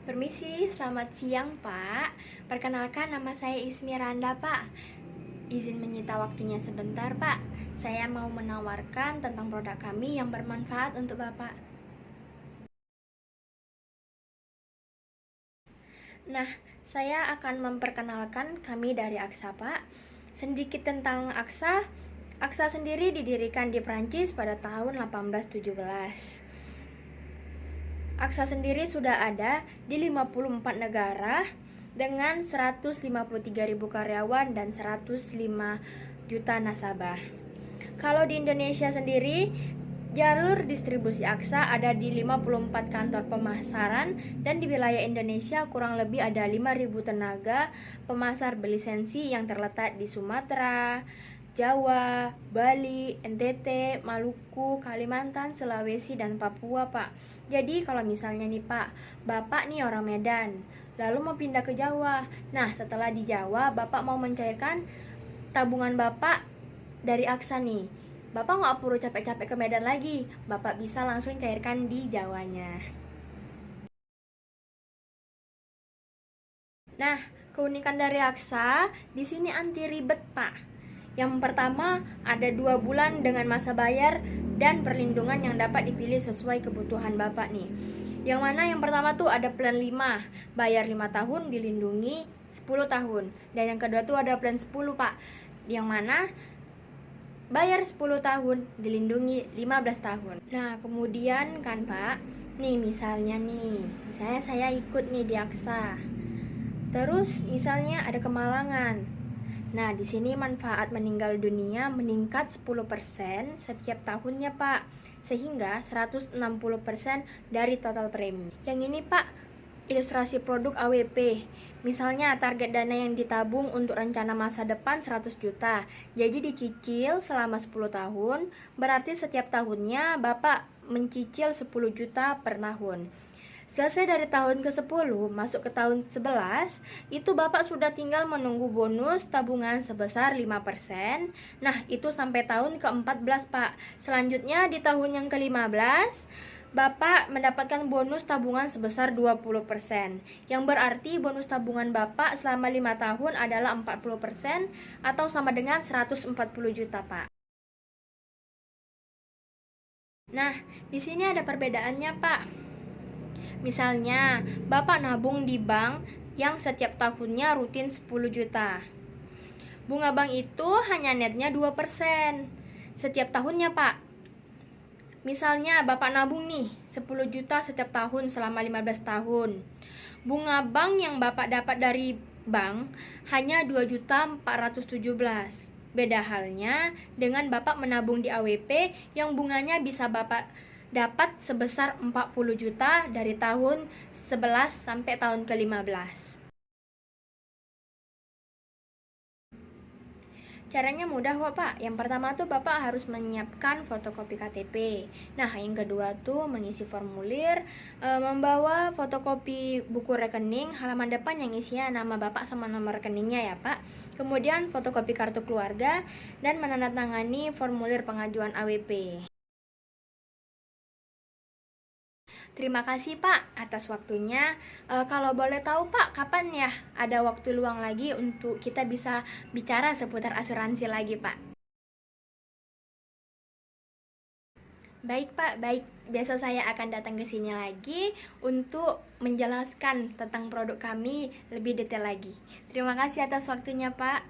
Permisi, selamat siang Pak. Perkenalkan nama saya Ismiranda Pak. Izin menyita waktunya sebentar Pak. Saya mau menawarkan tentang produk kami yang bermanfaat untuk Bapak. Nah, saya akan memperkenalkan kami dari Aksa Pak. Sedikit tentang Aksa. Aksa sendiri didirikan di Prancis pada tahun 1817. Aksa sendiri sudah ada di 54 negara dengan 153.000 karyawan dan 105 juta nasabah. Kalau di Indonesia sendiri, jalur distribusi Aksa ada di 54 kantor pemasaran dan di wilayah Indonesia kurang lebih ada 5.000 tenaga pemasar berlisensi yang terletak di Sumatera, Jawa, Bali, NTT, Maluku, Kalimantan, Sulawesi, dan Papua, Pak. Jadi kalau misalnya nih Pak, Bapak nih orang Medan, lalu mau pindah ke Jawa. Nah, setelah di Jawa, Bapak mau mencairkan tabungan Bapak dari Aksa nih. Bapak nggak perlu capek-capek ke Medan lagi. Bapak bisa langsung cairkan di Jawanya. Nah, keunikan dari Aksa, di sini anti ribet, Pak. Yang pertama, ada 2 bulan dengan masa bayar dan perlindungan yang dapat dipilih sesuai kebutuhan Bapak nih. Yang mana yang pertama tuh ada plan 5, bayar 5 tahun, dilindungi 10 tahun. Dan yang kedua tuh ada plan 10, Pak. Yang mana bayar 10 tahun, dilindungi 15 tahun. Nah, kemudian kan Pak, nih misalnya saya ikut nih di Aksa. Terus misalnya ada kemalangan. Nah, di sini manfaat meninggal dunia meningkat 10% setiap tahunnya, Pak. Sehingga 160% dari total premi. Yang ini, Pak, ilustrasi produk AWP. Misalnya target dana yang ditabung untuk rencana masa depan 100 juta. Jadi dicicil selama 10 tahun, berarti setiap tahunnya Bapak mencicil 10 juta per tahun. Selesai dari tahun ke-10 masuk ke tahun 11, itu Bapak sudah tinggal menunggu bonus tabungan sebesar 5%. Nah, itu sampai tahun ke-14, Pak. Selanjutnya di tahun yang ke-15, Bapak mendapatkan bonus tabungan sebesar 20%. Yang berarti bonus tabungan Bapak selama 5 tahun adalah 40% atau sama dengan 140 juta, Pak. Nah, di sini ada perbedaannya, Pak. Misalnya, Bapak nabung di bank yang setiap tahunnya rutin 10 juta. Bunga bank itu hanya netnya 2% setiap tahunnya, Pak. Misalnya Bapak nabung nih 10 juta setiap tahun selama 15 tahun. Bunga bank yang Bapak dapat dari bank hanya 2.417. Beda halnya dengan Bapak menabung di AWP yang bunganya bisa Bapak dapat sebesar 40 juta dari tahun 11 sampai tahun ke-15. Caranya mudah kok, Pak. Yang pertama tuh Bapak harus menyiapkan fotokopi KTP. Nah, yang kedua tuh mengisi formulir, membawa fotokopi buku rekening halaman depan yang isinya nama Bapak sama nomor rekeningnya ya, Pak. Kemudian fotokopi kartu keluarga dan menandatangani formulir pengajuan AWP. Terima kasih Pak atas waktunya. Kalau boleh tahu Pak, kapan ya ada waktu luang lagi untuk kita bisa bicara seputar asuransi lagi Pak? Baik Pak, baik. Besok saya akan datang ke sini lagi untuk menjelaskan tentang produk kami lebih detail lagi. Terima kasih atas waktunya Pak.